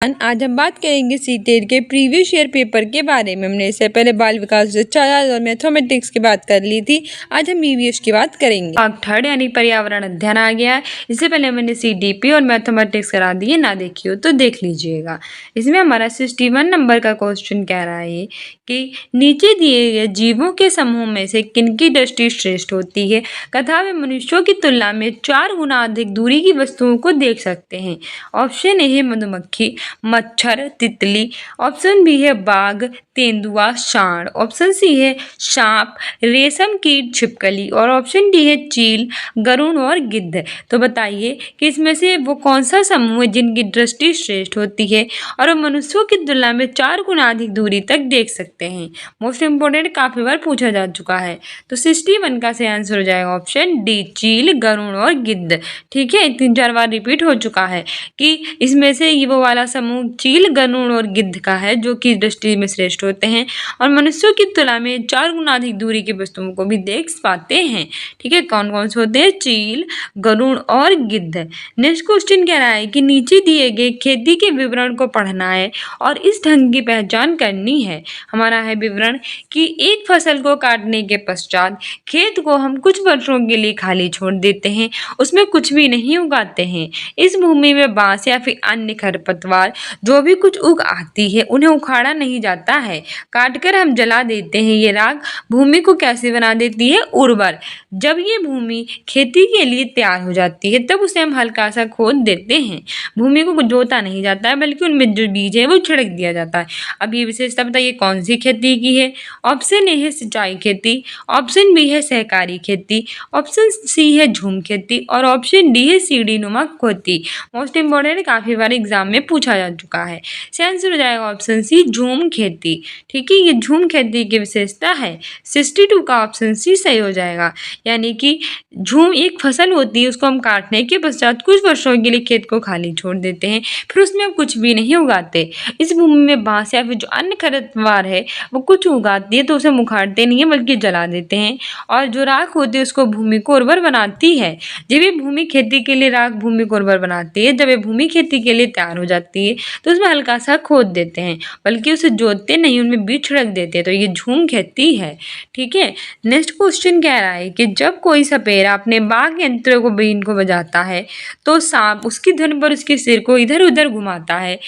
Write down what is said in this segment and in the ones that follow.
आज हम बात करेंगे सीटेट के प्रीवियस ईयर पेपर के बारे में। हमने इससे पहले बाल विकास विचार और मैथमेटिक्स की बात कर ली थी। आज हम ईवीएस की बात करेंगे। भाग थर्ड यानी पर्यावरण अध्ययन आ गया है। इससे पहले मैंने सीडीपी और मैथमेटिक्स करा दिए, ना देखी हो तो देख लीजिएगा। इसमें हमारा 61 नंबर का क्वेश्चन कह रहा है कि नीचे दिए गए जीवों के समूह में से किनकी दृष्टि श्रेष्ठ होती है। कथा में मनुष्यों की तुलना में 4 गुना अधिक दूरी की वस्तुओं को देख सकते हैं। ऑप्शन ए है मधुमक्खी, मच्छर, तितली। ऑप्शन बी है बाघ, तेंदुआ, सांड। ऑप्शन सी है सांप, रेशम कीट, छिपकली। और ऑप्शन डी है चील, गरुड़ और गिद्ध। तो बताइए कि इसमें से वो कौन सा समूह है जिनकी दृष्टि श्रेष्ठ होती है और मनुष्यों की तुलना में 4 गुना अधिक दूरी तक देख सकते हैं। मोस्ट इंपोर्टेंट, काफी बार पूछा जा चुका है। तो 61 का सही आंसर हो जाएगा ऑप्शन डी, चील, गरुड़ और गिद्ध। ठीक है, 3-4 बार रिपीट हो चुका है कि इसमें से ये वो वाला समूह चील, गरुड़ और गिद्ध का है जो कि दृष्टि में श्रेष्ठ होते हैं और मनुष्यों की तुलना में 4 गुना अधिक दूरी की वस्तुओं को भी देख पाते हैं। ठीक है, कौन कौन से होते हैं? चील, गरुड़ और गिद्ध। नेक्स्ट क्वेश्चन कह रहा है कि नीचे दिए गए खेती के विवरण को पढ़ना है और इस ढंग की पहचान करनी है। हमारा है विवरण कि एक फसल को काटने के पश्चात खेत को हम कुछ वर्षों के लिए खाली छोड़ देते हैं, उसमें कुछ भी नहीं उगाते हैं। इस भूमि में बांस या फिर अन्य खरपतवार जो भी कुछ उग आती है उन्हें उखाड़ा नहीं जाता है, काटकर हम जला देते हैं। ये राख भूमि को कैसे बना देती है? उर्वर। जब ये भूमि खेती के लिए तैयार हो जाती है तब उसे हम हल्का सा खोद देते हैं। भूमि को जोता नहीं जाता है बल्कि उनमें जो बीज है वो छिड़क दिया जाता है। अब ये विशेषता बताइए कौन सी खेती की है? ऑप्शन ए है सिंचाई खेती, ऑप्शन बी है सहकारी खेती, ऑप्शन सी है झूम खेती और ऑप्शन डी है सीढ़ी नुमा खेती। मोस्ट इंपोर्टेंट, काफी बार एग्जाम में पूछा जा चुका है। सही आंसर हो जाएगा ऑप्शन सी, झूम खेती। ठीक है, ये झूम खेती की विशेषता है। 62 का ऑप्शन सी सही हो जाएगा। यानी कि झूम एक फसल होती है, उसको हम काटने के पश्चात कुछ वर्षों के लिए खेत को खाली छोड़ देते हैं, फिर उसमें हम कुछ भी नहीं उगाते। इस भूमि में बांस या फिर जो अन्य खरपतवार है वो कुछ उगाती है तो उसे उखाड़ते नहीं है बल्कि जला देते हैं और जो राख होती है उसको भूमि को उर्वर बनाती है। जब ये भूमि खेती के लिए राख भूमि को उर्वर बनाती है, जब ये भूमि खेती के लिए तैयार हो जाती है तो उसमें हल्का सा खोद देते हैं, बल्कि उसे जोतते नहीं, उनमें बीज छिड़क देते हैं। तो ये झूम खेती है। ठीक है, नेक्स्ट क्वेश्चन कह रहा है कि जब कोई सपेरा अपने वाद्य यंत्र को बीन को बजाता है तो सांप उसकी धुन पर उसके सिर को इधर उधर घुमाता है।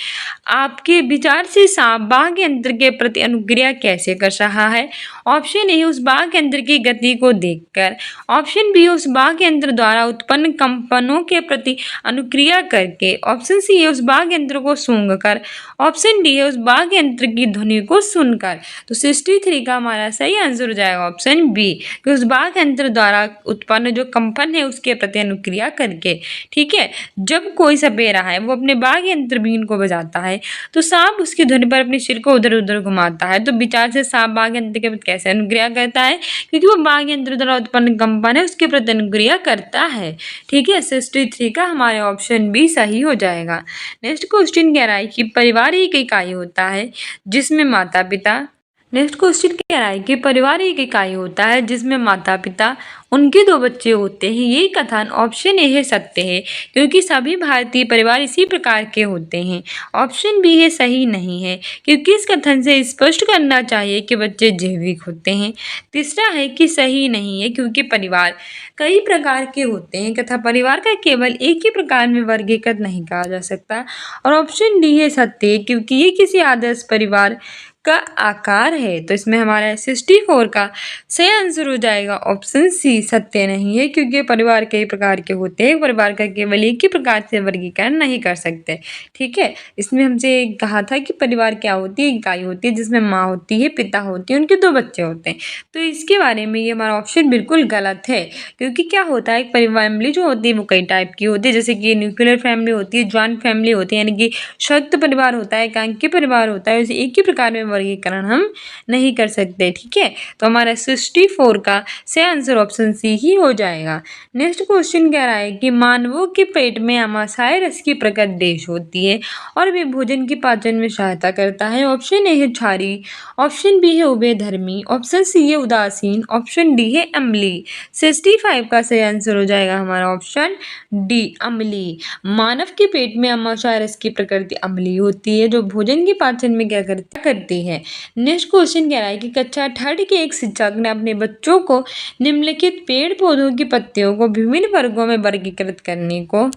आपके विचार से सांप वाद्य यंत्र के प्रति अनुक्रिया कैसे कर रहा है? ऑप्शन ए, उस वाद्य यंत्र की गति को देखकर। ऑप्शन बी, उस वाद्य यंत्र द्वारा उत्पन्न कंपनों के प्रति अनुक्रिया करके। ऑप्शन सी है उस वाद्य यंत्र को सूंघकर। ऑप्शन डी है उस वाद्य यंत्र की ध्वनि को सुनकर। तो 63 का हमारा सही आंसर हो जाएगा ऑप्शन बी, कि उस वाद्य यंत्र द्वारा उत्पन्न जो कंपन है उसके प्रति अनुक्रिया करके। ठीक है, जब कोई सपेरा है वो अपने वाद्य यंत्र बीन को बजाता है तो सांप उसकी ध्वनि पर अपने सिर को उधर उधर घुमाता है। तो विचार से सांप वाद्य यंत्र के प्रति कैसे अनुक्रिया करता है? क्योंकि वो वाद्य यंत्र द्वारा उत्पन्न कंपन है उसके प्रति अनुक्रिया करता है। ठीक है, 63 का हमारे ऑप्शन बी सही हो जाएगा। नेक्स्ट क्वेश्चन कह रहा है कि परिवार एक इकाई होता है जिसमें माता पिता। नेक्स्ट क्वेश्चन कह रहा है कि परिवार एक इकाई होता है जिसमें माता पिता उनके 2 बच्चे होते हैं। ये कथन ऑप्शन ए है सत्य है क्योंकि सभी भारतीय परिवार इसी प्रकार के होते हैं। ऑप्शन बी है सही नहीं है क्योंकि इस कथन से स्पष्ट करना चाहिए कि बच्चे जैविक होते हैं। तीसरा है कि सही नहीं है क्योंकि परिवार कई प्रकार के होते हैं तथा परिवार का केवल एक ही प्रकार में वर्गीकृत नहीं कहा जा सकता। और ऑप्शन डी है सत्य क्योंकि ये किसी आदर्श परिवार का आकार है। तो इसमें हमारा 64 का सही आंसर हो जाएगा ऑप्शन सी, सत्य नहीं है क्योंकि परिवार कई प्रकार के होते हैं, परिवार का केवल एक ही प्रकार से वर्गीकरण नहीं कर सकते। ठीक है, इसमें हमसे कहा था कि परिवार क्या होती है? इकाई होती है जिसमें माँ होती है, पिता होती है, उनके 2 बच्चे होते हैं। तो इसके बारे में ये हमारा ऑप्शन बिल्कुल गलत है क्योंकि क्या होता है, एक फैमिली जो होती है वो कई टाइप की होती है, जैसे कि न्यूक्लियर फैमिली होती है, ज्वाइंट फैमिली होती है, यानी कि संयुक्त परिवार होता है, एकांकी परिवार होता है, उसे एक ही प्रकार में वर्गीकरण हम नहीं कर सकते। ठीक है, तो हमारा 64 का सही आंसर ऑप्शन सी ही हो जाएगा। नेक्स्ट क्वेश्चन कह रहा है कि मानवों के पेट में आमाशय रस की प्रकट देश होती है और वे भोजन की पाचन में सहायता करता है। ऑप्शन ए है क्षारी, ऑप्शन बी है उभयधर्मी, ऑप्शन सी है उदासीन, ऑप्शन डी है अम्लीय। 65 का सही आंसर हो जाएगा हमारा ऑप्शन डी अम्लीय। मानव के पेट में आमाशय रस की प्रकृति अम्लीय होती है जो भोजन के पाचन में क्या करती है। नेक्स्ट क्वेश्चन कह रहा है कि कक्षा 3 के एक शिक्षक ने अपने बच्चों को निम्नलिखित पेड़ पौधों की पत्तियों को विभिन्न वर्गों में वर्गीकृत करने को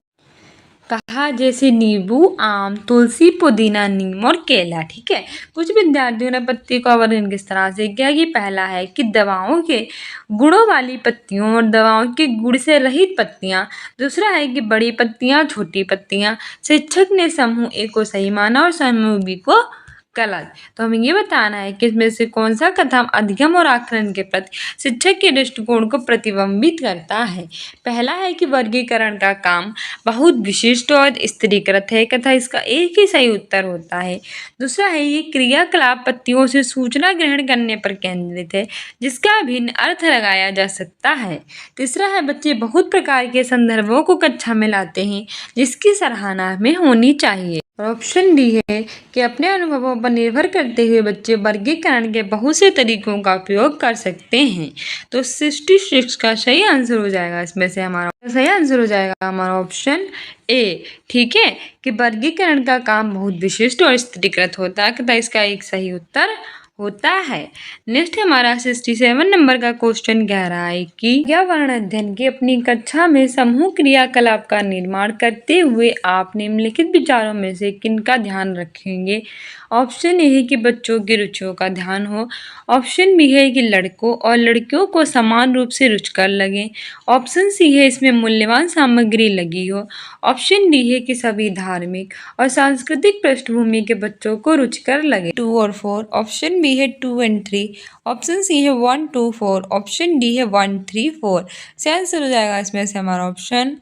कहा, जैसे नींबू, आम, तुलसी, पुदीना, नीम और केला। ठीक है, कुछ विद्यार्थियों ने पत्ती का वर्णन किस तरह से किया कि पहला है कि दवाओं के गुणों वाली पत्तियों और दवाओं के गुण से रहित पत्तियां। दूसरा है कि बड़ी पत्तियां, छोटी पत्तियां। शिक्षक ने समूह ए को सही माना और समूह बी को गलत। तो हमें ये बताना है कि इसमें से कौन सा कथन अधिगम और आकलन के प्रति शिक्षक के दृष्टिकोण को प्रतिबिंबित करता है। पहला है कि वर्गीकरण का काम बहुत विशिष्ट और स्त्रीकृत है तथा इसका एक ही सही उत्तर होता है। दूसरा है ये क्रियाकलाप पत्तियों से सूचना ग्रहण करने पर केंद्रित है जिसका भिन्न अर्थ लगाया जा सकता है। तीसरा है बच्चे बहुत प्रकार के संदर्भों को कक्षा में लाते हैं जिसकी सराहना में होनी चाहिए। और ऑप्शन डी है कि अपने अनुभवों पर निर्भर करते हुए बच्चे वर्गीकरण के बहुत से तरीकों का उपयोग कर सकते हैं। तो 66 का सही आंसर हो जाएगा, इसमें से हमारा सही आंसर हो जाएगा हमारा ऑप्शन ए। ठीक है, कि वर्गीकरण का काम बहुत विशिष्ट और स्त्रीकृत होता है तथा इसका एक सही उत्तर होता है। नेक्स्ट हमारा 67 नंबर का क्वेश्चन कह रहा है कि पर्यावरण अध्ययन की अपनी कक्षा में समूह क्रियाकलाप का निर्माण करते हुए आप निम्नलिखित विचारों में से किनका ध्यान रखेंगे। ऑप्शन ए है कि बच्चों की रुचियों का ध्यान हो, ऑप्शन बी है कि लड़कों और लड़कियों को समान रूप से रुचिकर लगे, ऑप्शन सी है इसमें मूल्यवान सामग्री लगी हो, ऑप्शन डी है कि सभी धार्मिक और सांस्कृतिक पृष्ठभूमि के बच्चों को रुचिकर लगे। 2 और 4, ऑप्शन बी है 2 एंड 3, ऑप्शन सी है 1, 2, 4, ऑप्शन डी है 1, 3, 4। सही आंसर हो जाएगा इसमें से हमारा ऑप्शन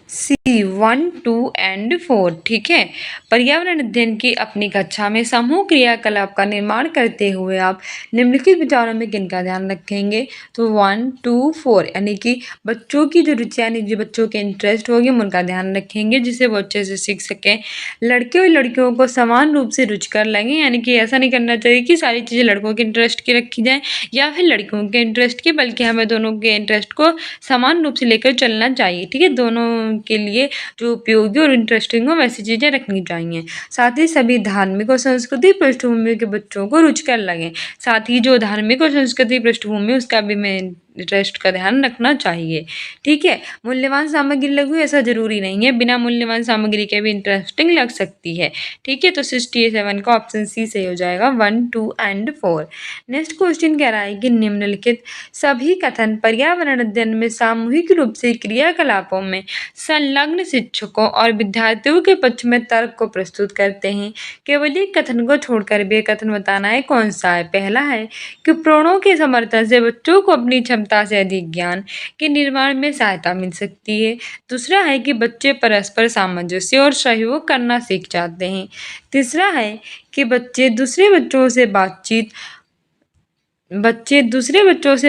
सी 1, 2 एंड 4। ठीक है, पर्यावरण अध्ययन की अपनी कक्षा में समूह क्रियाकलाप का निर्माण करते हुए आप निम्नलिखित विचारों में किनका ध्यान रखेंगे। तो 1, 2, 4 यानी कि बच्चों की जो रुचियाँ यानी जो बच्चों के इंटरेस्ट होंगे उनका ध्यान रखेंगे जिससे वो अच्छे से सीख सकें। लड़के और लड़कियों को समान रूप से रुचिकर लगें यानी कि ऐसा नहीं करना चाहिए कि सारी चीज़ें लड़कों के इंटरेस्ट की रखी जाएँ या फिर लड़कियों के इंटरेस्ट की, बल्कि हमें दोनों के इंटरेस्ट को समान रूप से लेकर चलना चाहिए। ठीक है, दोनों के लिए जो उपयोगी और इंटरेस्टिंग हो वैसी चीज़ें रखनी चाहिए। साथ ही सभी धार्मिक और सांस्कृतिक पृष्ठभूमि के बच्चों को रुचिकर लगें। साथ ही जो धार्मिक और सांस्कृतिक पृष्ठभूमि उसका भी मैं इंटरेस्ट का ध्यान रखना चाहिए। ठीक है, मूल्यवान सामग्री लगी ऐसा जरूरी नहीं है, बिना मूल्यवान सामग्री के भी इंटरेस्टिंग लग सकती है। ठीक है, तो 67 का ऑप्शन सी सही हो जाएगा 1, 2 एंड 4। नेक्स्ट क्वेश्चन कह रहा है कि निम्नलिखित सभी कथन पर्यावरण अध्ययन में सामूहिक रूप से क्रियाकलापों में संलग्न शिक्षकों और विद्यार्थियों के पक्ष में तर्क को प्रस्तुत करते हैं। केवल एक कथन को छोड़कर भी कथन बताना है कौन सा है। पहला है कि प्रणों के समर्थन से बच्चों को अपनी क्षमता से अधिक ज्ञान के निर्माण में सहायता मिल सकती है। दूसरा है कि बच्चे परस्पर सामंजस्य और सहयोग करना सीख जाते हैं। तीसरा है कि बच्चे दूसरे बच्चों से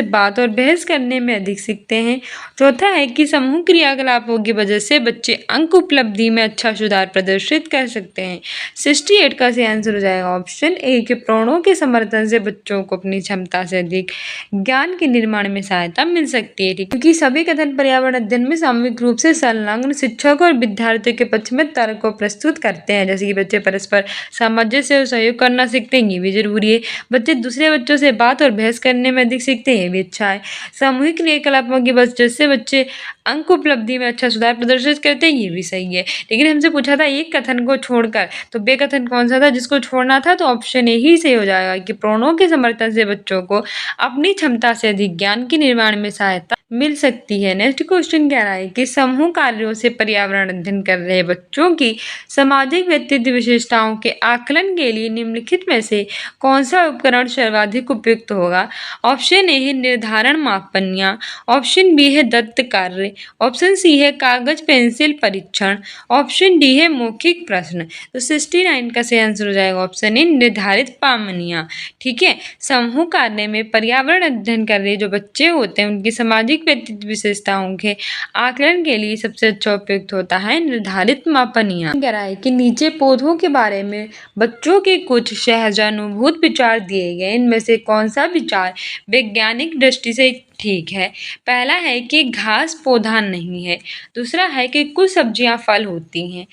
बात और बहस करने में अधिक सीखते हैं। चौथा है कि समूह क्रियाकलापों की वजह से बच्चे अंक उपलब्धि में अच्छा सुधार प्रदर्शित कर सकते हैं। 68 का सही आंसर हो जाएगा ऑप्शन ए कि प्रणों के समर्थन से बच्चों को अपनी क्षमता से अधिक ज्ञान के निर्माण में सहायता मिल सकती है। क्योंकि सभी कथन पर्यावरण अध्ययन में सामूहिक रूप से संलग्न शिक्षक और विद्यार्थियों के पक्ष में तर्क को प्रस्तुत करते हैं, जैसे कि बच्चे परस्पर सामंजस्य और सहयोग करना सीखते हैं, ये भी जरूरी है। बच्चे दूसरे बच्चों से बात और बहस करने में अधिक सीखते हैं, भी अच्छा है। सामूहिक क्रियाकलापों की वजह से बच्चे अंक उपलब्धि में अच्छा सुधार प्रदर्शित करते हैं, ये भी सही है। लेकिन हमसे पूछा था एक कथन को छोड़कर, तो बे कथन कौन सा था जिसको छोड़ना था, तो ऑप्शन ए ही सही हो जाएगा कि प्रणों के समर्थन से बच्चों को अपनी क्षमता से अधिक ज्ञान के निर्माण में सहायता मिल सकती है। नेक्स्ट क्वेश्चन कह रहा है कि समूह कार्यों से पर्यावरण अध्ययन कर रहे बच्चों की सामाजिक व्यक्तित्व विशेषताओं के आकलन के लिए निम्नलिखित में से कौन सा उपकरण सर्वाधिक उपयुक्त होगा। ऑप्शन ए है निर्धारण मापनियाँ, ऑप्शन बी है दत्त कार्य, ऑप्शन सी है कागज पेंसिल परीक्षण, ऑप्शन डी है मौखिक प्रश्न। तो 69 का सही आंसर हो जाएगा ऑप्शन ए निर्धारित पामनियाँ। ठीक है, समूह कार्य में पर्यावरण अध्ययन कर रहे जो बच्चे होते हैं उनकी सामाजिक व्यक्तित्व विशेषताओं के आकलन के लिए सबसे अच्छा उपयुक्त होता है निर्धारित मापनियाँ। कह रहा है कि नीचे पौधों के बारे में बच्चों के कुछ सहजानुभूत विचार दिए गए, इनमें से कौन सा विचार वैज्ञानिक दृष्टि से ठीक है। पहला है कि घास पौधा नहीं है, दूसरा है कि कुछ सब्जियां फल होती हैं,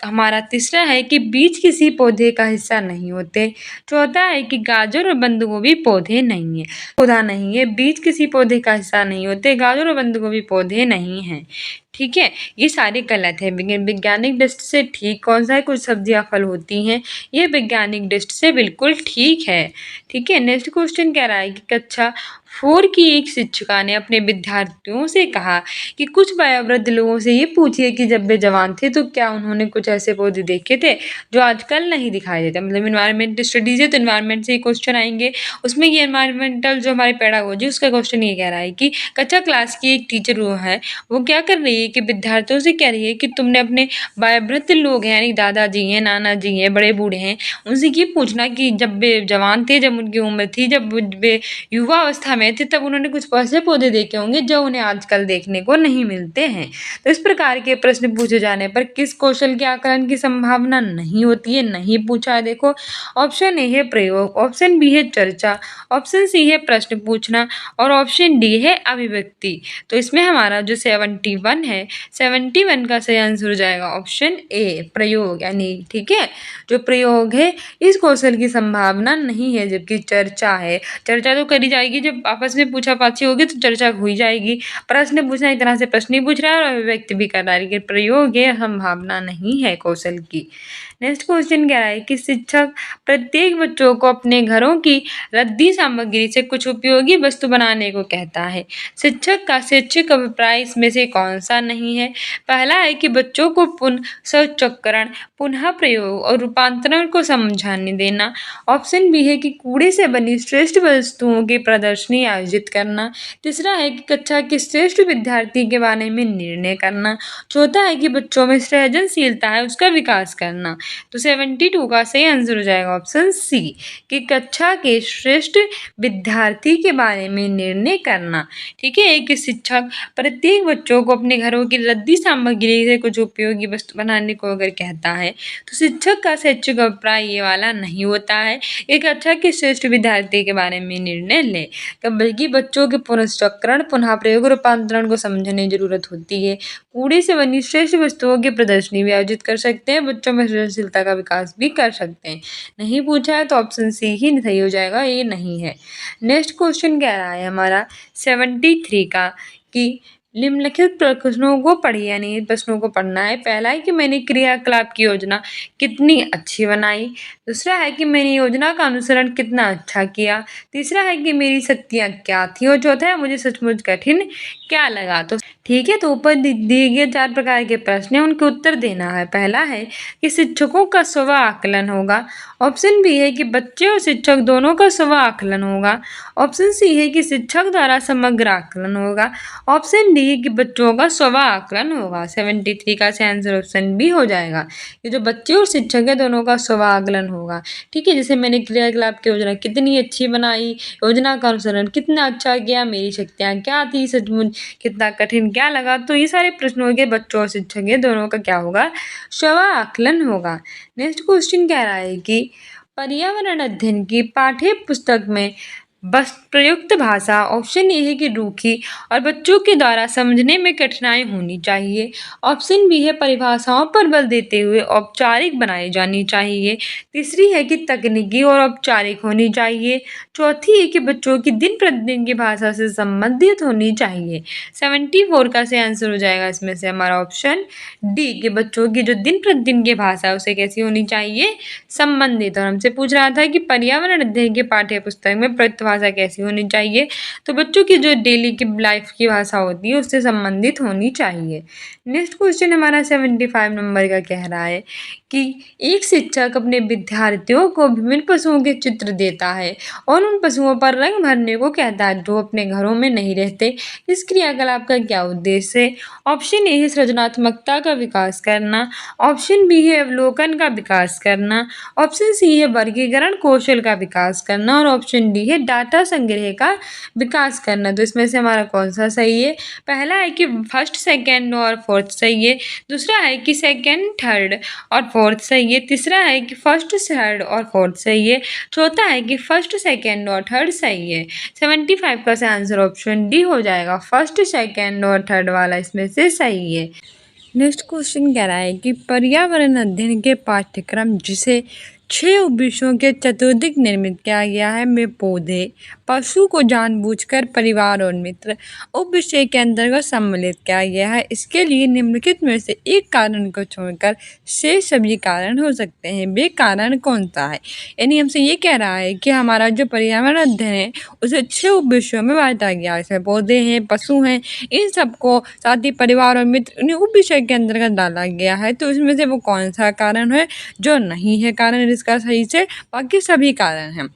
हमारा तीसरा है कि बीज किसी पौधे का हिस्सा नहीं होते, चौथा है कि गाजर और बंद गोभी पौधे नहीं है, पौधा नहीं है, बीज किसी पौधे का हिस्सा नहीं होते, गाजर और बंद गोभी पौधे नहीं हैं। ठीक है, ये सारे गलत है। वैज्ञानिक दृष्टि से ठीक कौन सा है, कुछ सब्जियां फल होती हैं, ये वैज्ञानिक दृष्टि से बिल्कुल ठीक है। ठीक है, नेक्स्ट क्वेश्चन कह रहा है कि कक्षा 4 की एक शिक्षिका ने अपने विद्यार्थियों से कहा कि कुछ वयोवृद्ध लोगों से ये पूछिए कि जब वे जवान थे तो क्या उन्होंने कुछ ऐसे पौधे देखे थे जो आजकल नहीं दिखाई देते। मतलब इन्वायरमेंट स्टडीज है तो इन्वायरमेंट से ही क्वेश्चन आएंगे। उसमें ये इन्वायरमेंटल जो हमारे पेडागोजी उसका क्वेश्चन ये कह रहा है कि कक्षा क्लास की एक टीचर वो है वो क्या कर रही है कि विद्यार्थियों से कह रही है कि तुमने अपने वयोवृद्ध लोग हैं यानी दादाजी हैं, नाना जी हैं, बड़े बूढ़े हैं, उनसे ये पूछना कि जब वे जवान थे, जब उनकी उम्र थी, जब वे युवा अवस्था में थे, तब उन्होंने कुछ ऐसे पौधे देखे होंगे जो उन्हें आजकल देखने को नहीं मिलते हैं। तो इस प्रकार के प्रश्न पूछे जाने पर किस कौशल के आकलन की संभावना नहीं होती है, नहीं पूछा है। देखो ऑप्शन ए है प्रयोग, ऑप्शन बी है चर्चा, ऑप्शन सी है प्रश्न पूछना और ऑप्शन डी है अभिव्यक्ति। तो इसमें हमारा जो 71 है, 71 का सही आंसर हो जाएगा ऑप्शन ए प्रयोग। यानी ठीक है, जो प्रयोग है इस कौशल की संभावना नहीं है, जबकि चर्चा है। चर्चा तो करी जाएगी, जब आपस में पूछा पाछी होगी तो चर्चा हुई जाएगी। प्रश्न पूछना एक तरह से प्रश्न ही पूछ रहा है और अभिव्यक्ति भी कर रहा है, लेकिन प्रयोग है संभावना नहीं है कौशल की। नेक्स्ट क्वेश्चन कह रहा है कि शिक्षक प्रत्येक बच्चों को अपने घरों की रद्दी सामग्री से कुछ उपयोगी वस्तु बनाने को कहता है। शिक्षक का शैक्षिक अभिप्राय इसमें से कौन सा नहीं है। पहला है कि बच्चों को पुनःचक्रण, पुनः प्रयोग और रूपांतरण को समझाने देना। ऑप्शन बी है कि कूड़े से बनी श्रेष्ठ वस्तुओं की प्रदर्शनी आयोजित करना। तीसरा है कि कक्षा के श्रेष्ठ विद्यार्थी के बारे में निर्णय करना। चौथा है कि बच्चों में सृजनशीलता है उसका विकास करना। तो 72 का सही आंसर हो जाएगा ऑप्शन सी कि कक्षा के श्रेष्ठ विद्यार्थी के बारे में निर्णय करना। ठीक है, एक शिक्षक प्रत्येक बच्चों को अपने घरों की रद्दी सामग्री से कुछ उपयोगी वस्तु बनाने को अगर कहता है तो शिक्षक का शैक्षिक अभिप्राय ये वाला नहीं होता है एक कक्षा के श्रेष्ठ विद्यार्थी के बारे में निर्णय ले, बल्कि बच्चों के पुनश्चक्रण, पुनः प्रयोग, रूपांतरण को समझने की जरूरत होती है। कूड़े से बनी श्रेष्ठ वस्तुओं की प्रदर्शनी भी आयोजित कर सकते हैं, बच्चों में सृजनशीलता का विकास भी कर सकते हैं। नहीं पूछा है तो ऑप्शन सी ही सही हो जाएगा, ये नहीं है। नेक्स्ट क्वेश्चन कह रहा है हमारा 73 का कि निम्नलिखित प्रश्नों को पढ़िए, यानी प्रश्नों को पढ़ना है। पहला है कि मैंने क्रियाकलाप की योजना कितनी अच्छी बनाई। दूसरा है कि मैंने योजना का अनुसरण कितना अच्छा किया। तीसरा है कि मेरी शक्तियाँ क्या थी और चौथा है मुझे सचमुच कठिन क्या लगा। तो ठीक है, तो ऊपर दिए गए 4 प्रकार के प्रश्न हैं, उनके उत्तर देना है। पहला है कि शिक्षकों का स्व आकलन होगा। ऑप्शन बी है कि बच्चे और शिक्षक दोनों का स्व आकलन होगा। ऑप्शन सी है कि शिक्षक द्वारा समग्र आकलन होगा। ऑप्शन डी है कि बच्चों का स्व आकलन होगा। 73 का आंसर ऑप्शन बी हो जाएगा कि जो बच्चे और शिक्षक है दोनों का स्व आकलन होगा। ठीक है, जैसे मैंने क्रियाकलाप की योजना कितनी अच्छी बनाई, योजना का अनुसरण कितना अच्छा किया, मेरी शक्तियाँ क्या थी, सचमुच कितना कठिन क्या लगा। तो ये सारे प्रश्नों के बच्चों और शिक्षक है दोनों का क्या होगा, स्व आकलन होगा। नेक्स्ट क्वेश्चन कह रहा है कि पर्यावरण अध्ययन की पाठ्य पुस्तक में बस प्रयुक्त भाषा, ऑप्शन ए है कि रूखी और बच्चों के द्वारा समझने में कठिनाई होनी चाहिए। ऑप्शन बी है परिभाषाओं पर बल देते हुए औपचारिक बनाई जानी चाहिए। तीसरी है कि तकनीकी और औपचारिक होनी चाहिए। चौथी है कि बच्चों की दिन प्रतिदिन की भाषा से संबंधित होनी चाहिए। 74 का से आंसर हो जाएगा इसमें से हमारा ऑप्शन डी कि बच्चों की जो दिन प्रतिदिन की भाषा है उसे कैसी होनी चाहिए, संबंधित। और हमसे पूछ रहा था कि पर्यावरण अध्ययन के पाठ्य पुस्तक में प्रयुक्त भाषा कैसी होनी चाहिए? तो बच्चों की जो डेली की लाइफ की भाषा होती है उससे संबंधित होनी चाहिए। नेक्स्ट क्वेश्चन हमारा 75 नंबर का कह रहा है कि एक शिक्षक अपने विद्यार्थियों को विभिन्न पशुओं के चित्र देता है और उन पशुओं पर रंग भरने को कहता है जो अपने घरों में नहीं रहते। इस क्रियाकलाप का क्या उद्देश्य है? ऑप्शन ए है सृजनात्मकता का विकास करना, ऑप्शन बी है अवलोकन का विकास करना, ऑप्शन सी है वर्गीकरण कौशल का विकास करना और ऑप्शन डी है डाटा संग्रह का विकास करना। तो इसमें से हमारा कौन सा सही है? पहला है कि फर्स्ट, सेकंड और फोर्थ सही है, दूसरा है कि सेकंड, थर्ड और फोर्थ सही है, तीसरा है कि फर्स्ट, थर्ड और फोर्थ सही है, चौथा है कि फर्स्ट, सेकंड और थर्ड सही है। 75 का से आंसर ऑप्शन डी हो जाएगा, फर्स्ट, सेकंड और थर्ड वाला इसमें से सही है। नेक्स्ट क्वेश्चन कह रहा है कि पर्यावरण अध्ययन के पाठ्यक्रम जिसे 6 उपविषयों के चतुर्दिक निर्मित किया गया है में पौधे, पशु को जानबूझकर परिवार और मित्र उपविषय के अंतर्गत सम्मिलित किया गया है। इसके लिए निम्नलिखित में से एक कारण को छोड़कर शेष सभी कारण हो सकते हैं। वे कारण कौन सा है? यानी हमसे ये कह रहा है कि हमारा जो पर्यावरण अध्ययन है उसे 6 उपविषयों में बांटा गया है। इसमें पौधे हैं, पशु हैं, इन सबको साथ ही परिवार और मित्र उन्हें उपविषय के अंतर्गत डाला गया है। तो इसमें से वो कौन सा कारण है जो नहीं है कारण इसका सही से? बाकी सभी कारण हैं,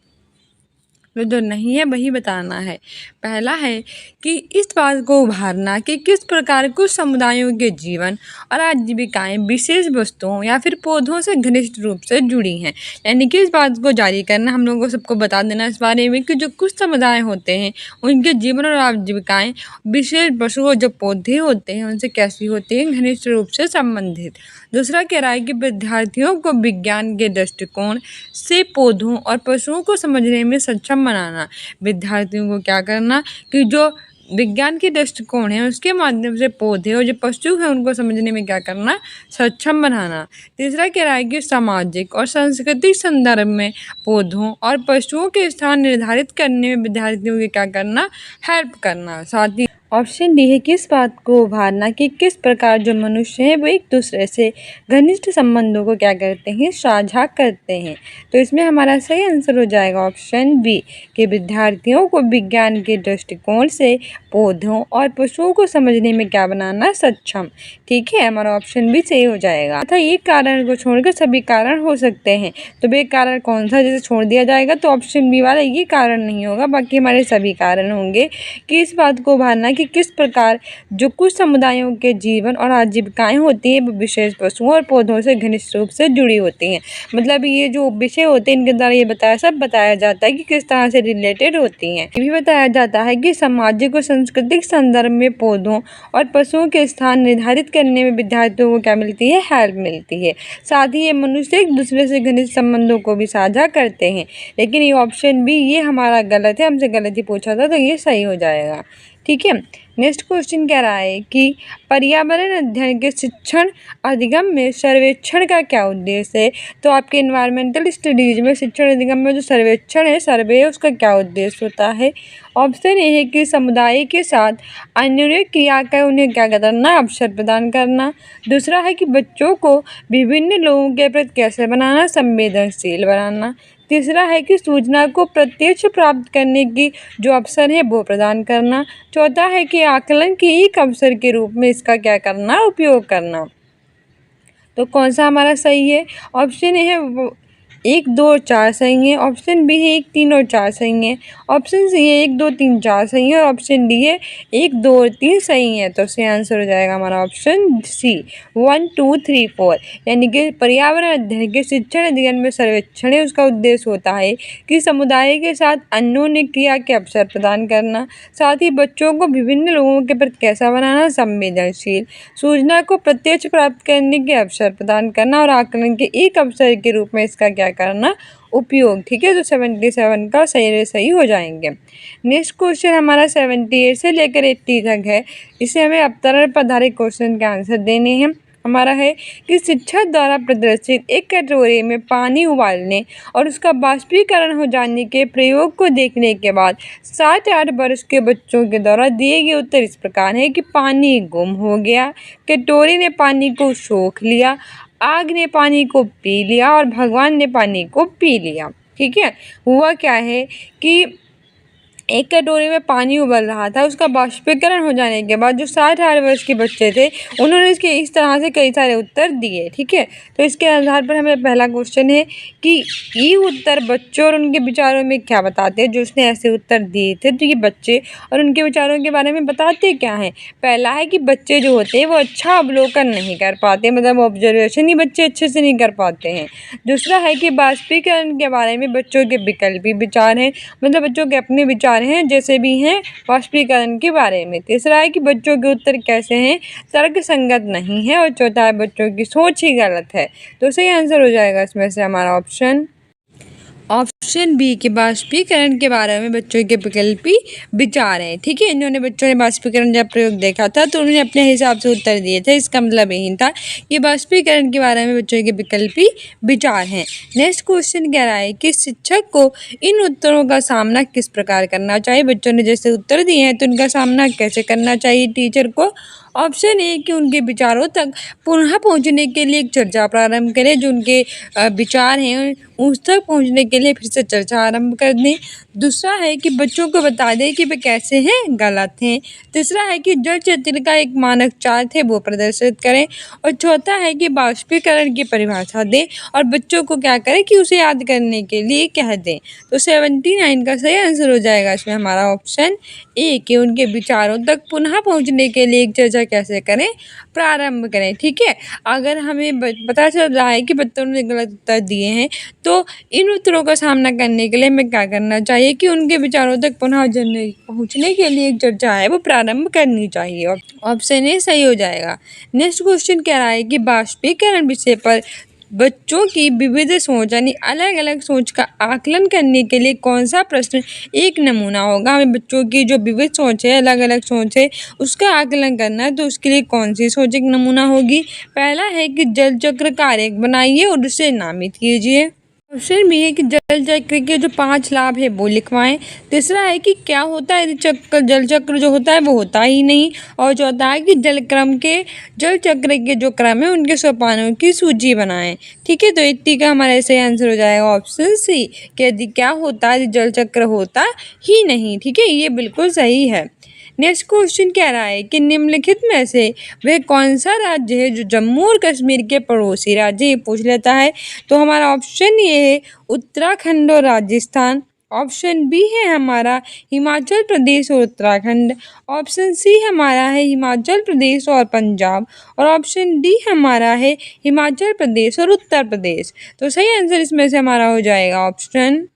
जो नहीं है वही बताना है। पहला है कि इस बात को उभारना कि किस प्रकार कुछ समुदायों के जीवन और आजीविकाएं विशेष वस्तुओं या फिर पौधों से घनिष्ठ रूप से जुड़ी हैं। यानी कि इस बात को जारी करना, हम लोगों को सबको बता देना इस बारे में कि जो कुछ समुदाय होते हैं उनके जीवन और आजीविकाएं विशेष वस्तु और जो पौधे होते हैं उनसे कैसी होती हैं? घनिष्ठ रूप से संबंधित। दूसरा कह रहा है कि विद्यार्थियों को विज्ञान के दृष्टिकोण से पौधों और पशुओं को समझने में सक्षम बनाना। विद्यार्थियों को क्या करना कि जो विज्ञान के दृष्टिकोण है उसके माध्यम से पौधे और जो पशु हैं उनको समझने में क्या करना? सक्षम बनाना। तीसरा कह रहा है कि सामाजिक और सांस्कृतिक संदर्भ में पौधों और पशुओं के स्थान निर्धारित करने में विद्यार्थियों को क्या करना? हेल्प करना। साथ ही ऑप्शन डी है कि इस बात को उभारना कि किस प्रकार जो मनुष्य हैं वो एक दूसरे से घनिष्ठ संबंधों को क्या करते हैं? साझा करते हैं। तो इसमें हमारा सही आंसर हो जाएगा ऑप्शन बी कि विद्यार्थियों को विज्ञान के दृष्टिकोण से पौधों और पशुओं को समझने में क्या बनाना? सक्षम। ठीक है, हमारा ऑप्शन भी सही हो जाएगा। अतः एक कारण को छोड़कर सभी कारण हो सकते हैं। तो वे कारण कौन सा जैसे छोड़ दिया जाएगा तो ऑप्शन बी वाला ये कारण नहीं होगा, बाकी हमारे सभी कारण होंगे कि इस बात को उभारना कि किस प्रकार जो कुछ समुदायों के जीवन और आजीविकाएं होती हैं वो विशेष पशुओं और पौधों से घनिष्ठ रूप से जुड़ी होती हैं। मतलब ये जो विषय होते हैं इनके द्वारा ये सब बताया जाता है कि किस तरह से रिलेटेड होती हैं। ये भी बताया जाता है कि सामाजिक और सांस्कृतिक संदर्भ में पौधों और पशुओं के स्थान निर्धारित करने में विद्यार्थियों को क्या मिलती है? हेल्प मिलती है। साथ ही ये मनुष्य एक दूसरे से घनिष्ठ संबंधों को भी साझा करते हैं। लेकिन ये ऑप्शन बी ये हमारा गलत है, हमसे गलत ही पूछा था तो ये सही हो जाएगा। ठीक है, नेक्स्ट क्वेश्चन कह रहा है कि पर्यावरण अध्ययन के शिक्षण अधिगम में सर्वेक्षण का क्या उद्देश्य है? तो आपके इन्वायरमेंटल स्टडीज में शिक्षण अधिगम में जो सर्वेक्षण है, सर्वे है, उसका क्या उद्देश्य होता है? ऑप्शन ए है कि समुदाय के साथ अन्योन्य क्रिया का उन्हें क्या करना? अवसर प्रदान करना। दूसरा है कि बच्चों को विभिन्न लोगों के प्रति कैसे बनाना? संवेदनशील बनाना। तीसरा है कि सूचना को प्रत्यक्ष प्राप्त करने की जो अवसर है वो प्रदान करना। चौथा है कि आकलन के एक अवसर के रूप में इसका क्या करना? उपयोग करना। तो कौन सा हमारा सही है? ऑप्शन ए है 1, 2 और 4 सही है, ऑप्शन बी है 1, 3 और 4 सही है, ऑप्शन सी है 1, 2, 3, 4 सही है और ऑप्शन डी है 1, 2 और 3 सही है। तो इससे आंसर हो जाएगा हमारा ऑप्शन सी 1, 2, 3, 4। यानी कि पर्यावरण अध्ययन के शिक्षण अध्ययन में सर्वेक्षण है उसका उद्देश्य होता है कि समुदाय के साथ अन्योन्य क्रिया के अवसर प्रदान करना, साथ ही बच्चों को विभिन्न लोगों के प्रति कैसा बनाना? संवेदनशील। सूचना को प्रत्यक्ष प्राप्त करने के अवसर प्रदान करना और आकलन के एक अवसर के रूप में इसका क्या करना? उपयोग। ठीक है, तो 77 का सही हो जाएंगे। नेक्स्ट क्वेश्चन हमारा 78 से लेकर 80 तक है। इसे हमें अवतरण पर आधारित क्वेश्चन के आंसर देने हैं। हमारा है कि शिक्षक द्वारा प्रदर्शित एक कटोरे में पानी उबालने और उसका बाष्पीकरण हो जाने के प्रयोग को देखने के बाद 7-8 वर्ष के बच्चों के द्वारा दिए गए उत्तर इस प्रकार है कि पानी गुम हो गया, कटोरे ने पानी को सोख लिया, आग ने पानी को पी लिया और भगवान ने पानी को पी लिया। ठीक है, हुआ क्या है कि एक कटोरे में पानी उबल रहा था। उसका बाष्पीकरण हो जाने के बाद जो 60 वर्ष के बच्चे थे उन्होंने इसके इस तरह से कई सारे उत्तर दिए। ठीक है, तो इसके आधार पर हमें पहला क्वेश्चन है कि ये उत्तर बच्चों और उनके विचारों में क्या बताते हैं। जो उसने ऐसे उत्तर दिए थे तो ये बच्चे और उनके विचारों के बारे में बताते क्या हैं। पहला है कि बच्चे जो होते हैं वो अच्छा अवलोकन नहीं कर पाते, मतलब ऑब्जर्वेशन ही बच्चे अच्छे से नहीं कर पाते हैं। दूसरा है कि बाष्पीकरण के बारे में बच्चों के विकल्पी विचार हैं, मतलब बच्चों के अपने विचार हैं जैसे भी हैं बाष्पीकरण के बारे में। तीसरा है कि बच्चों के उत्तर कैसे हैं, तर्क संगत नहीं है। और चौथा है बच्चों की सोच ही गलत है। तो सही आंसर हो जाएगा इसमें से हमारा ऑप्शन बी के बाष्पीकरण के बारे में बच्चों के विकल्पी विचार हैं। ठीक है, इन्होंने बच्चों ने बाष्पीकरण जब प्रयोग देखा था तो उन्होंने अपने हिसाब से उत्तर दिए थे। इसका मतलब यही था कि बाष्पीकरण के बारे में बच्चों के विकल्पी विचार हैं। नेक्स्ट क्वेश्चन कह रहा है कि शिक्षक को इन उत्तरों का सामना किस प्रकार करना चाहिए। बच्चों ने जैसे उत्तर दिए हैं तो इनका सामना कैसे करना चाहिए टीचर को। ऑप्शन ए कि उनके विचारों तक पुनः पहुंचने के लिए एक चर्चा प्रारंभ करें। जो उनके विचार हैं उस तक पहुंचने के लिए फिर से चर्चा आरंभ कर दें। दूसरा है कि बच्चों को बता दें कि वे कैसे हैं, गलत हैं। तीसरा है कि जल चित्र का एक मानक चार्ट है वो प्रदर्शित करें। और चौथा है कि बाष्पीकरण की परिभाषा दें और बच्चों को क्या करें कि उसे याद करने के लिए कह दें। तो 79 का सही आंसर हो जाएगा इसमें हमारा ऑप्शन ए कि उनके विचारों तक पुनः पहुंचने के लिए एक चर्चा कैसे करें, प्रारंभ करें। ठीक है, अगर हमें पता चल रहा है कि बच्चों ने गलत उत्तर दिए हैं तो इन उत्तरों का सामना करने के लिए हमें क्या करना चाहिए कि उनके विचारों तक पुनः पहुंचने के लिए एक चर्चा है वो प्रारंभ करनी चाहिए। ऑप्शन ए सही हो जाएगा। नेक्स्ट क्वेश्चन कह रहा है कि बाष्पीकरण विषय पर बच्चों की विविध सोच यानी अलग अलग सोच का आकलन करने के लिए कौन सा प्रश्न एक नमूना होगा। हमें बच्चों की जो विविध सोच है, अलग अलग सोच है, उसका आकलन करना है तो उसके लिए कौन सी सोच एक नमूना होगी। पहला है कि जल चक्र का आरेख बनाइए और उसे नामित कीजिए। ऑप्शन बी है कि जल चक्र के जो 5 लाभ है वो लिखवाएं। तीसरा है कि क्या होता है यदि जल चक्र जो होता है वो होता ही नहीं। और चौथा है कि जल चक्र के जो क्रम है उनके सोपानों की सूची बनाएं। ठीक है, तो इतनी का हमारा सही आंसर हो जाएगा ऑप्शन सी कि यदि क्या होता है जल चक्र होता ही नहीं। ठीक है, ये बिल्कुल सही है। नेक्स्ट क्वेश्चन कह रहा है कि निम्नलिखित में से वह कौन सा राज्य है जो जम्मू और कश्मीर के पड़ोसी राज्य, ये पूछ लेता है। तो हमारा ऑप्शन ये है उत्तराखंड और राजस्थान। ऑप्शन बी है हमारा हिमाचल प्रदेश और उत्तराखंड। ऑप्शन सी हमारा है हिमाचल प्रदेश और पंजाब। और ऑप्शन डी हमारा है हिमाचल प्रदेश और उत्तर प्रदेश। तो सही आंसर इसमें से हमारा हो जाएगा ऑप्शन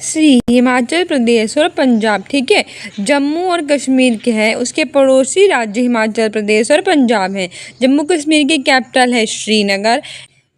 सी हिमाचल प्रदेश और पंजाब। ठीक है, जम्मू और कश्मीर के है उसके पड़ोसी राज्य हिमाचल प्रदेश और पंजाब हैं। जम्मू कश्मीर की कैपिटल है श्रीनगर।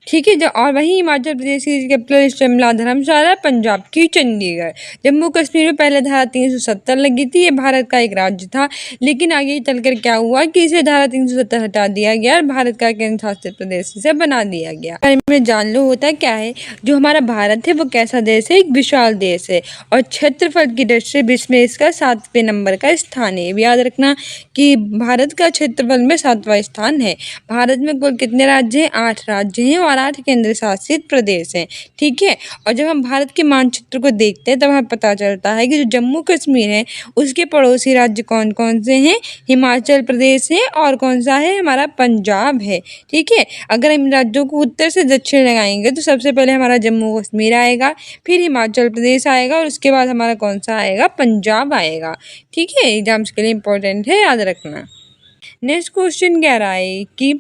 ठीक है, और वहीं हिमाचल प्रदेश की कैपिटल शिमला धर्मशाला, पंजाब की चंडीगढ़। जम्मू कश्मीर में पहले धारा 370 लगी थी, ये भारत का एक राज्य था। लेकिन आगे चलकर क्या हुआ कि इसे धारा 370 हटा दिया गया और भारत का केंद्र शासित प्रदेश से बना दिया गया। बारे में जान लो होता क्या है, जो हमारा भारत है वो कैसा देश है, एक विशाल देश है और क्षेत्रफल की दृष्टि से विश्व में इसका 7वें नंबर का स्थान है। याद रखना कि भारत का क्षेत्रफल में 7वां स्थान है। भारत में कुल कितने राज्य हैं, 8 राज्य हैं और 8 केंद्र शासित प्रदेश हैं। ठीक है, और जब हम भारत के मानचित्र को देखते हैं तब हमें पता चलता है कि जो जम्मू कश्मीर है उसके पड़ोसी राज्य कौन कौन से हैं, हिमाचल प्रदेश है और कौन सा है हमारा पंजाब है। ठीक है, अगर हम राज्यों को उत्तर से दक्षिण लगाएंगे तो सबसे पहले हमारा जम्मू कश्मीर आएगा, फिर हिमाचल प्रदेश आएगा और उसके बाद हमारा कौन सा आएगा, पंजाब आएगा। ठीक है, एग्जाम्स के लिए इंपॉर्टेंट है, याद रखना। नेक्स्ट क्वेश्चन कह रहा है कि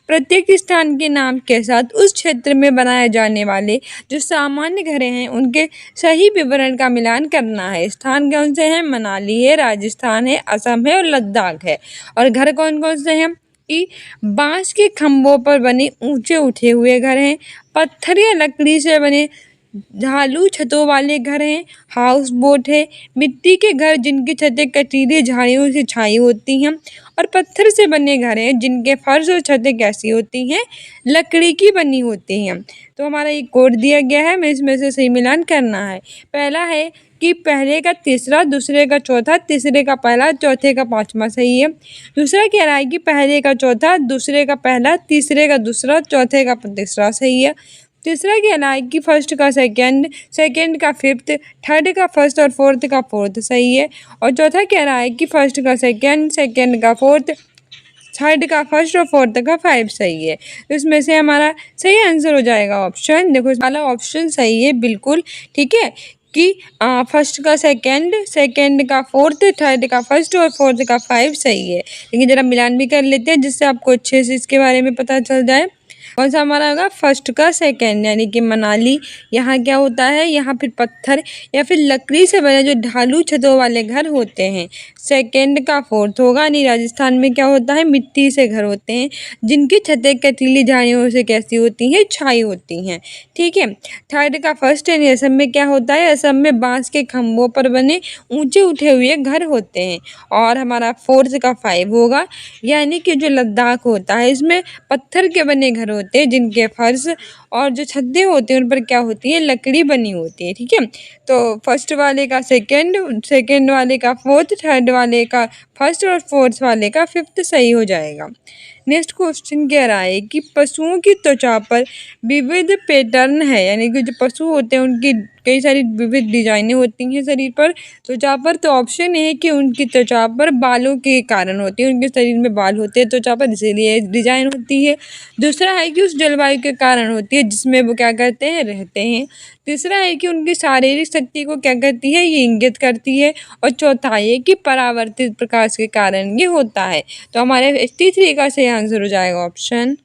प्रत्येक स्थान के नाम के साथ उस क्षेत्र में बनाए जाने वाले जो सामान्य घरें हैं उनके सही विवरण का मिलान करना है। स्थान कौन से हैं, मनाली है, राजस्थान है, असम है और लद्दाख है। और घर कौन कौन से हैं कि बांस के खंभों पर बने ऊंचे उठे हुए घर हैं, पत्थर या लकड़ी से बने ढालू छतों वाले घर हैं, हाउस बोट है, मिट्टी के घर जिनकी छतें कटीली झाड़ियों से छाई होती हैं और पत्थर से बने घर हैं जिनके फर्श और छतें कैसी होती हैं, लकड़ी की बनी होती हैं। तो हमारा ये कोड दिया गया है, हमें इसमें से सही मिलान करना है। पहला है कि पहले का तीसरा, दूसरे का चौथा, तीसरे का पहला, चौथे का पांचवा सही है। दूसरा कह रहा है कि पहले का चौथा, दूसरे का पहला, तीसरे का दूसरा, चौथे का तीसरा सही है। तीसरा कहना है कि फर्स्ट का सेकंड, सेकंड का फिफ्थ, थर्ड का फर्स्ट और फोर्थ का फोर्थ सही है। और चौथा कह रहा है कि फर्स्ट का सेकंड, सेकंड का फोर्थ, थर्ड का फर्स्ट और फोर्थ का फाइव सही है। तो इसमें से हमारा सही आंसर हो जाएगा ऑप्शन, देखो वाला ऑप्शन सही है बिल्कुल, ठीक है, कि फर्स्ट का सेकंड, सेकंड का फोर्थ, थर्ड का फर्स्ट और फोर्थ का फाइव सही है। लेकिन जरा मिलान भी कर लेते हैं जिससे आपको अच्छे से इसके बारे में पता चल जाए। कौन सा हमारा होगा, फर्स्ट का सेकंड, यानी कि मनाली। यहाँ क्या होता है, यहाँ फिर पत्थर या फिर लकड़ी से बने जो ढालू छतों वाले घर होते हैं। सेकंड का फोर्थ होगा, यानी राजस्थान में क्या होता है, मिट्टी से घर होते हैं जिनकी छतें कटीली झाड़ियों से कैसी होती हैं, छाई होती हैं, ठीक है। थर्ड का फर्स्ट, यानी असम में क्या होता है, असम में बांस के खंभों पर बने ऊंचे उठे हुए घर होते हैं। और हमारा फोर्थ का फाइव होगा, यानी कि जो लद्दाख होता है इसमें पत्थर के बने घर होते हैं जिनके फर्श और जो छतें होती हैं उन पर क्या होती है, लकड़ी बनी होती है, ठीक है। तो फर्स्ट वाले का सेकंड, सेकंड वाले का फोर्थ, थर्ड वाले का फर्स्ट और फोर्थ वाले का फिफ्थ सही हो जाएगा। नेक्स्ट क्वेश्चन कह रहा है कि पशुओं की त्वचा पर विविध पैटर्न है, यानी कि जो पशु होते हैं उनकी कई सारी विविध डिजाइनें होती हैं शरीर पर, त्वचा पर। तो ऑप्शन है कि उनकी त्वचा पर बालों के कारण होती है, उनके शरीर में बाल होते हैं त्वचा पर, इसीलिए डिजाइन होती है। दूसरा है कि उस जलवायु के कारण होती है जिसमें वो क्या करते हैं, रहते हैं। तीसरा है कि उनकी शारीरिक शक्ति को क्या करती है, ये इंगित करती है। और चौथा है कि परावर्तित प्रकाश के कारण ये होता है। तो हमारे 83 का सही आंसर हो जाएगा ऑप्शन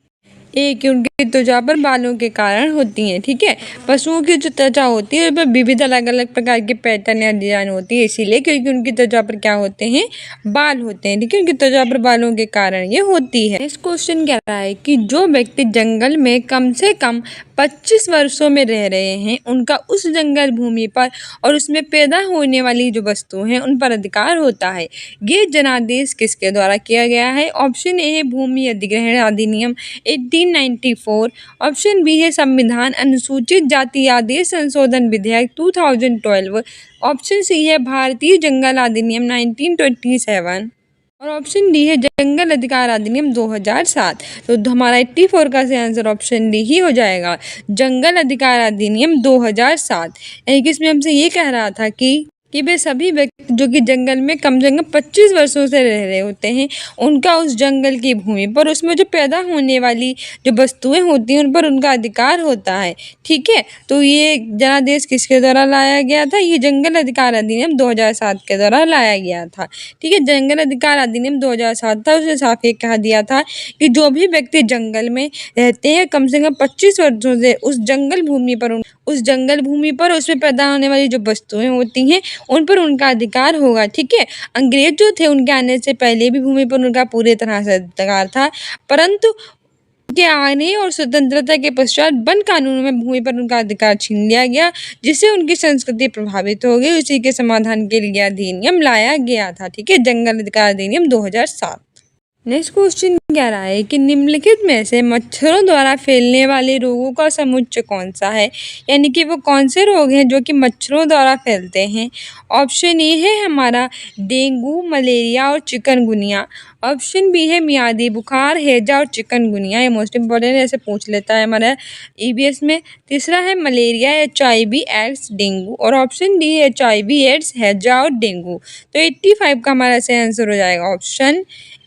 ए, कि उनकी त्वचा पर बालों के कारण होती हैं, ठीक है। पशुओं की जो त्वचा होती है उस पर विविध अलग अलग प्रकार के पैटर्न या डिजाइन होती है, इसीलिए क्योंकि उनकी त्वचा पर क्या होते हैं, बाल होते हैं, ठीक है। उनकी त्वचा पर बालों के कारण ये होती है। नेक्स्ट क्वेश्चन कह रहा है कि जो व्यक्ति जंगल में कम से कम 25 वर्षों में रह रहे हैं उनका उस जंगल भूमि पर और उसमें पैदा होने वाली जो वस्तुएं हैं उन पर अधिकार होता है। ये जनादेश किसके द्वारा किया गया है, ऑप्शन ए है भूमि अधिग्रहण अधिनियम 1894, ऑप्शन बी है संविधान अनुसूचित जाति आदेश संशोधन विधेयक 2012, ऑप्शन सी है भारतीय जंगल अधिनियम 1927 और ऑप्शन डी है जंगल अधिकार अधिनियम 2007। तो हमारा 84 का सही आंसर ऑप्शन डी ही हो जाएगा, जंगल अधिकार अधिनियम 2007। यानी कि इसमें हमसे ये कह रहा था कि वे सभी व्यक्ति जो कि जंगल में कम से कम 25 वर्षों से रह रहे होते हैं उनका उस जंगल की भूमि पर उसमें जो पैदा होने वाली जो वस्तुएं होती हैं उन पर उनका अधिकार होता है, ठीक है। तो ये जनादेश किसके द्वारा लाया गया था, ये जंगल अधिकार अधिनियम 2007 के द्वारा लाया गया था, ठीक है। जंगल अधिकार अधिनियम 2007 था, उसने साफ ये कहा दिया था कि जो भी व्यक्ति जंगल में रहते हैं कम से कम 25 वर्षों से उस जंगल भूमि पर उसमें पैदा होने वाली जो वस्तुएं होती हैं उन पर उनका अधिकार होगा, ठीक है। अंग्रेज जो थे उनके आने से पहले भी भूमि पर उनका पूरी तरह से अधिकार था, परंतु के आने और स्वतंत्रता के पश्चात वन कानूनों में भूमि पर उनका अधिकार छीन लिया गया, जिससे उनकी संस्कृति प्रभावित हो गई। उसी के समाधान के लिए अधिनियम लाया गया था, ठीक है, जंगल अधिकार अधिनियम 2007। नेक्स्ट क्वेश्चन कह रहा है कि निम्नलिखित में से मच्छरों द्वारा फैलने वाले रोगों का समुच्चय कौन सा है, यानी कि वो कौन से रोग हैं जो कि मच्छरों द्वारा फैलते हैं। ऑप्शन ए है हमारा डेंगू, मलेरिया और चिकनगुनिया, ऑप्शन बी है मियादी बुखार, हैजा और चिकनगुनिया, ये मोस्ट इंपॉर्टेंट है, ऐसे पूछ लेता है हमारा ईवीएस में। तीसरा है मलेरिया, HIV एड्स, डेंगू और ऑप्शन डी है HIV एड्स, हैजा और डेंगू। तो 85 का हमारा सही आंसर हो जाएगा ऑप्शन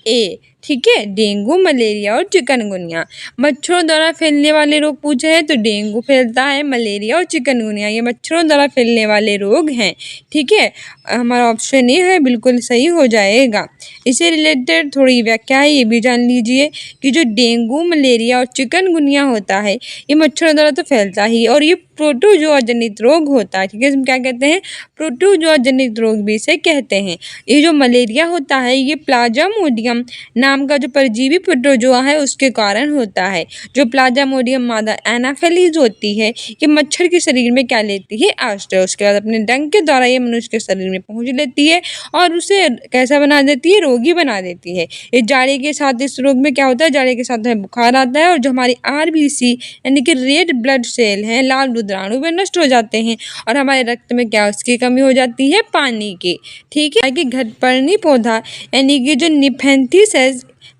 ए, ठीक है, डेंगू, मलेरिया और चिकनगुनिया। मच्छरों द्वारा फैलने वाले रोग पूछे हैं तो डेंगू फैलता है, मलेरिया और चिकनगुनिया ये मच्छरों द्वारा फैलने वाले रोग हैं, ठीक है। हमारा ऑप्शन ए है बिल्कुल सही हो जाएगा। इससे रिलेटेड थोड़ी व्याख्या है, ये भी जान लीजिए कि जो डेंगू, मलेरिया और चिकनगुनिया होता है ये मच्छरों द्वारा तो फैलता ही और ये प्रोटोजोआ जनित रोग होता है, ठीक है। इसमें क्या कहते हैं, प्रोटोजोआ जनित रोग भी इसे कहते हैं। ये जो मलेरिया होता है ये प्लाज्मोडियम नाम का जो परजीवी प्रोटोजोआ है उसके कारण होता है। जो प्लाज्मोडियम मादा एनाफेलिस होती है ये मच्छर के शरीर में क्या लेती है, आश्रय, उसके बाद अपने डंक के द्वारा ये मनुष्य के शरीर में पहुंच लेती है और उसे कैसा बना देती है, रोगी बना देती है। ये जाड़े के साथ इस रोग में क्या होता है, जाड़े के साथ हमें बुखार आता है और जो हमारी RBC यानी कि रेड ब्लड सेल हैं, लाल रुद्राणु वे नष्ट हो जाते हैं और हमारे रक्त में क्या उसकी कमी हो जाती है, पानी की, ठीक है। कि घटपर्णी पौधा यानी कि जो निफेंथिस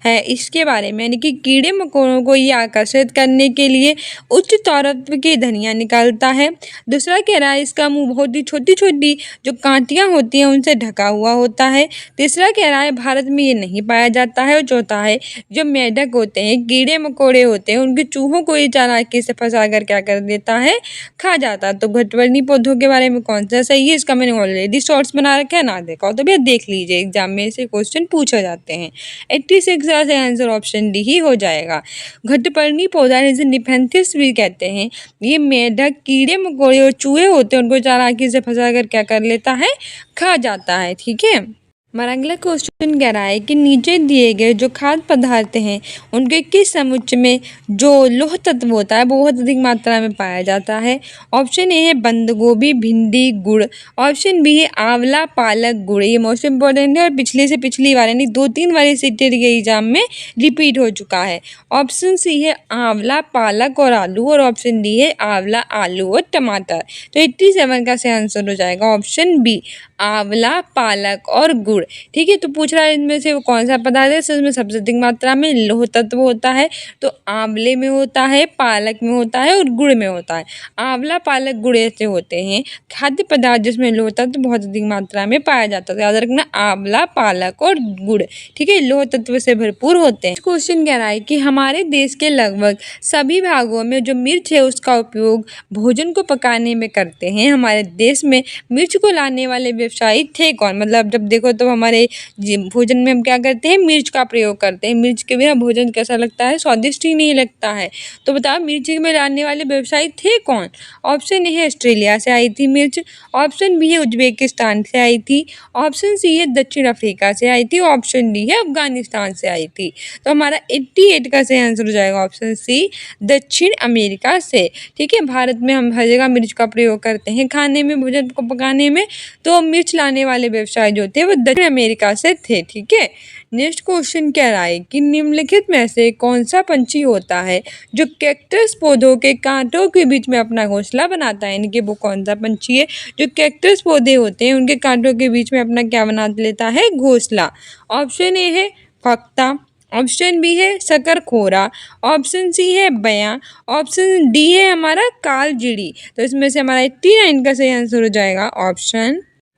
है इसके बारे में, यानी कि कीड़े मकोड़ों को ये आकर्षित करने के लिए उच्च तरत्व की धनिया निकालता है। दूसरा कह रहा है इसका मुंह बहुत ही छोटी छोटी जो कांटियां होती हैं उनसे ढका हुआ होता है। तीसरा कह रहा है भारत में ये नहीं पाया जाता है। और चौथा है जो मेढक होते हैं, कीड़े मकोड़े होते हैं, उनके चूहों को ये चालाकी से फंसा कर क्या कर देता है, खा जाता है। तो घटवर्णी पौधों के बारे में कौन सा सही है, इसका मैंने ऑलरेडी शॉर्ट्स बना रखा है, ना देखा हो तो भैया देख लीजिए, एग्जाम में से क्वेश्चन पूछे जाते हैं। 86 का से आंसर ऑप्शन डी ही हो जाएगा। घटपर्णी पौधा जिसे निफेंथिस भी कहते हैं, ये मेढक, कीड़े मकोड़े और चूहे होते हैं, उनको चालाकी से फंसा कर क्या कर लेता है, खा जाता है। ठीक है, हमारा अगला क्वेश्चन कह रहा है कि नीचे दिए गए जो खाद्य पदार्थ हैं उनके किस समुच्चय में जो लौह तत्व होता है वो बहुत अधिक मात्रा में पाया जाता है। ऑप्शन ए है बंद गोभी, भिंडी, गुड़। ऑप्शन बी है आंवला, पालक, गुड़। ये मोस्ट इंपॉर्टेंट है और पिछले से पिछली बार यानी 2-3 बार सीटेट के एग्जाम में रिपीट हो चुका है। ऑप्शन सी है आंवला, पालक और आलू। और ऑप्शन डी है आंवला, आलू और टमाटर। तो 87 का से आंसर हो जाएगा ऑप्शन बी, आंवला, पालक और गुड़। ठीक है, तो पूछ रहा है इनमें से वो कौन सा पदार्थ है जिसमें सबसे अधिक मात्रा में लौह तत्व होता है। तो आंवले में होता है, पालक में होता है और गुड़ में होता है। आंवला, पालक, गुड़ ऐसे होते हैं खाद्य पदार्थ जिसमें लौह तत्व बहुत अधिक मात्रा में पाया जाता है। याद रखना, आंवला, पालक और गुड़। ठीक है, लौह तत्व से भरपूर होते हैं। क्वेश्चन कह रहा है कि हमारे देश के लगभग सभी भागों में जो मिर्च है उसका उपयोग भोजन को पकाने में करते हैं। हमारे देश में मिर्च को लाने वाले व्यवसायी थे कौन? मतलब जब देखो तो हमारे भोजन में हम क्या करते हैं, मिर्च का प्रयोग करते हैं। मिर्च के बिना भोजन कैसा लगता है, स्वादिष्ट ही नहीं लगता है। तो बताओ मिर्च में लाने वाले व्यवसायी थे कौन? ऑप्शन ए है ऑस्ट्रेलिया से आई थी मिर्च। ऑप्शन बी है उज्बेकिस्तान से आई थी। ऑप्शन सी है दक्षिण अफ्रीका से आई थी। ऑप्शन डी है अफगानिस्तान से आई थी। तो हमारा 88 का सही आंसर हो जाएगा ऑप्शन सी, दक्षिण अमेरिका से। ठीक है, भारत में हम हर जगह मिर्च का प्रयोग करते हैं खाने में, भोजन को पकाने में। तो मिर्च लाने वाले व्यवसायी जो थे वो दक्षिण अमेरिका से थे। ठीक है, नेक्स्ट क्वेश्चन कह रहा है कि निम्नलिखित में से कौन सा पंछी होता है जो कैक्टस पौधों के कांटों के बीच में अपना घोंसला बनाता है। यानी कि वो कौन सा पंछी है जो कैक्टस पौधे होते हैं उनके कांटों के बीच में अपना क्या बना लेता है, घोंसला। ऑप्शन ए है फक्ता। ऑप्शन बी है शकरखोरा। ऑप्शन सी है बयां। ऑप्शन डी है हमारा कालजिड़ी। तो इसमें से हमारा 89 का सही आंसर हो जाएगा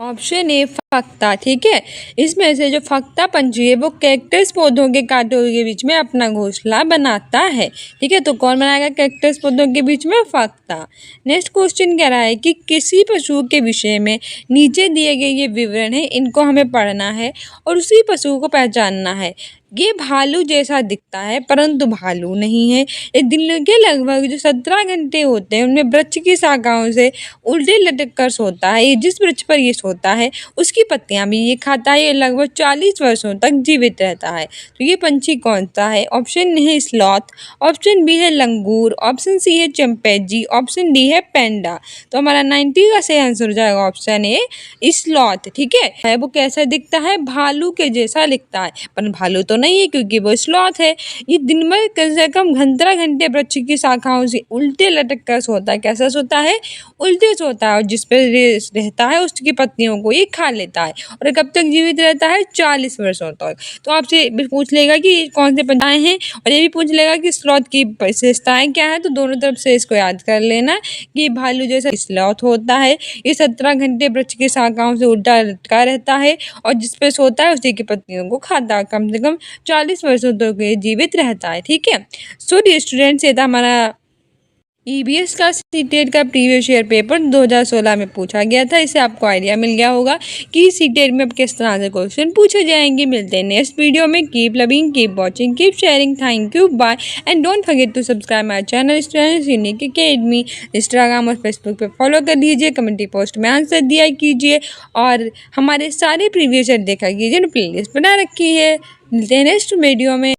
ऑप्शन ए फक्ता। ठीक है, इसमें से जो फक्ता पंछी है वो कैक्टस पौधों के कांटों के बीच में अपना घोंसला बनाता है। ठीक है, तो कौन बनाएगा कैक्टस पौधों के बीच में, फक्ता। नेक्स्ट क्वेश्चन कह रहा है कि किसी पशु के विषय में नीचे दिए गए ये विवरण है, इनको हमें पढ़ना है और उसी पशु को पहचानना है। ये भालू जैसा दिखता है परंतु भालू नहीं है। ये दिन के लगभग जो 17 घंटे होते हैं उनमें वृक्ष की शाखाओं से उल्टे लटक कर सोता है। ये जिस वृक्ष पर ये सोता है उसकी पत्तियां भी ये खाता है। ये लगभग 40 वर्षों तक जीवित रहता है। तो ये पंछी कौन सा है? ऑप्शन ए है स्लॉथ। ऑप्शन बी है लंगूर। ऑप्शन सी है चंपैंजी। ऑप्शन डी है पैंडा। तो हमारा 90 का सही आंसर हो जाएगा ऑप्शन ए स्लॉथ। ठीक है, वो कैसा दिखता है, भालू के जैसा दिखता है, पर भालू तो नहीं है क्योंकि वो स्लॉथ है। ये दिन भर कम से कम 15 घंटे वृक्ष की शाखाओं से उल्टे लटक कर सोता है। कैसा सोता है? उल्टे सोता है। और जिस पे रहता है उसकी पत्तियों को ये खा लेता है। और कब तक जीवित रहता है? 40 वर्षों तक। तो आपसे पूछ लेगा कि कौन से पंछी हैं और ये भी पूछ लेगा कि स्लॉथ की विशेषताएं क्या है। तो दोनों तरफ से इसको याद कर लेना कि भालू जैसा स्लॉथ होता है, ये 17 घंटे वृक्ष की शाखाओं से उल्टा लटका रहता है और जिस पे सोता है उसी की पत्तियों को खाता है। कम से कम 40 वर्षों तक जीवित रहता है। ठीक है, सो डियर स्टूडेंट्स, ये था हमारा ईबीएस का सीटेट का प्रीवियस ईयर पेपर 2016 में पूछा गया था। इससे आपको आइडिया मिल गया होगा कि सीटेट में अब किस तरह से क्वेश्चन पूछे जाएंगे। मिलते हैं नेक्स्ट वीडियो में। Keep loving, keep watching, keep sharing. Thank you, bye and don't forget to subscribe my channel students unique academy. Instagram और फेसबुक पे फॉलो कर लीजिए, कम्युनिटी पोस्ट में आंसर दिया कीजिए और हमारे सारे प्रीवियस ईयर देखा कीजिए, प्ले लिस्ट बना रखी है। मिलते हैं नेक्स्ट वीडियो में।